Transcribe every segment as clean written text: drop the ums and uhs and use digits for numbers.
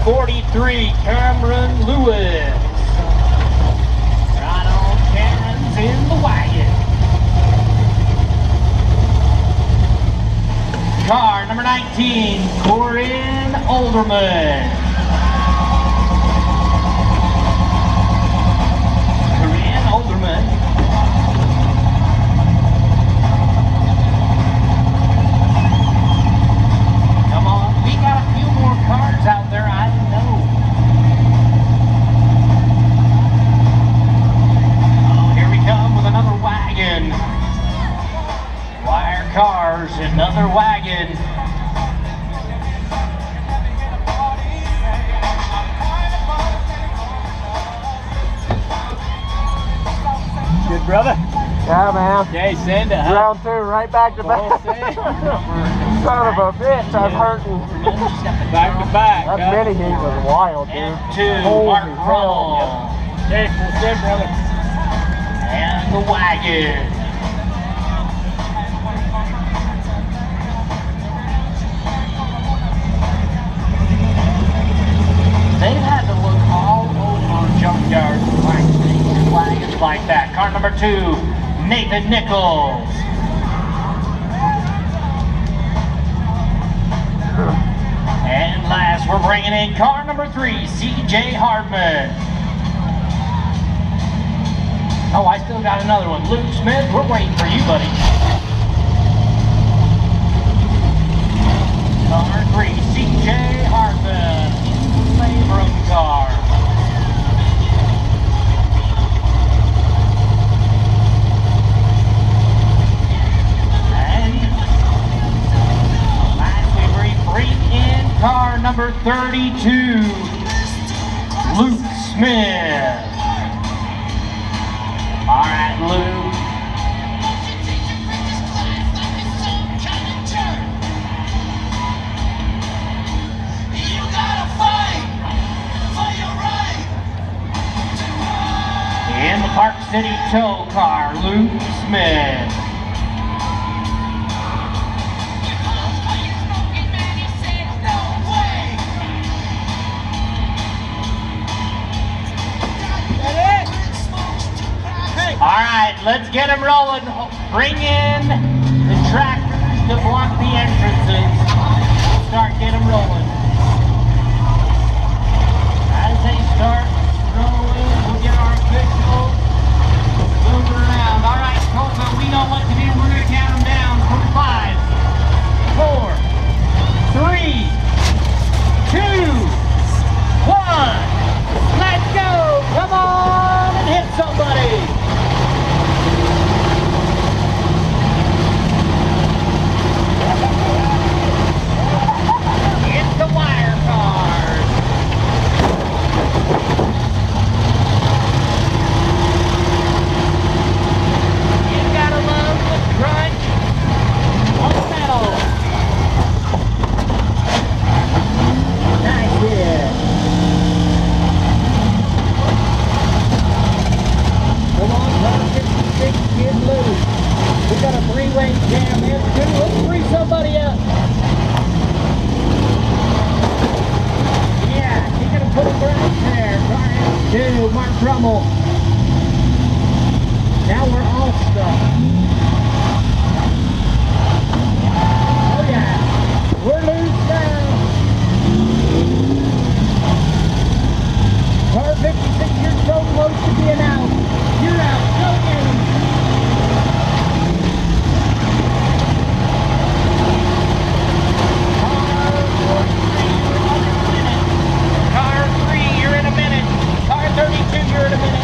43, Cameron Lewis. Right on, Cameron's in the wagon. Car number 19, Corinne Olderman. Corinne Olderman. Come on, we got a few more cars out there, I know. Oh, here we come with another wagon. Wire Cars, another wagon. Good, brother? Yeah, man. Okay, send it. Round two, right back to back. Son of a bitch, I'm hurting. Back to back. That mini heat was wild, dude. And 2, Holy Mark hell. Rummel. Okay, that's it, brother. And the wagon. They've had to look all over junkyards to find station wagons like that. Car number 2, Nathan Nichols. And last, we're bringing in car number 3, CJ Hardman. Oh, I still got another one. Luke Smith, we're waiting for you, buddy. Car 3, CJ Hardman. Labrum car. And lastly, we bring in car number 32, Luke Smith. All right, Luke. In the Park City tow car, Luke Smith. All right, let's get him rolling. Bring in the tractors to block the entrances. We'll start getting them rolling. As they start rolling, we'll get our officials moving around. All right, Colville, we know what to do. We're going to count them down from 5, 4, 3, 2, 1. Let's go! Come on and hit somebody! It's the wire cars. You gotta love the crunch on metal. Nice hit. Come on, car 56, get loose. We got a 3-way jam here too. Let's free somebody up. Yeah, he's gonna put him right there. Car 2, Mark Rummel. Now we're all stuck. Oh yeah, we're loose now. Car 56, you're so close to being out. You're out. Go get him. Car 3, you're in a minute. Car 32, you're in a minute.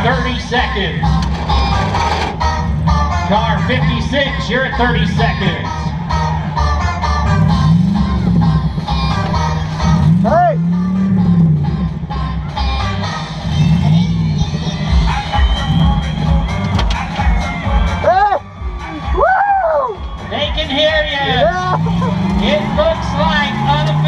30 seconds. Car 56, you're at 30 seconds. Hey! They can hear you. Yeah! It looks like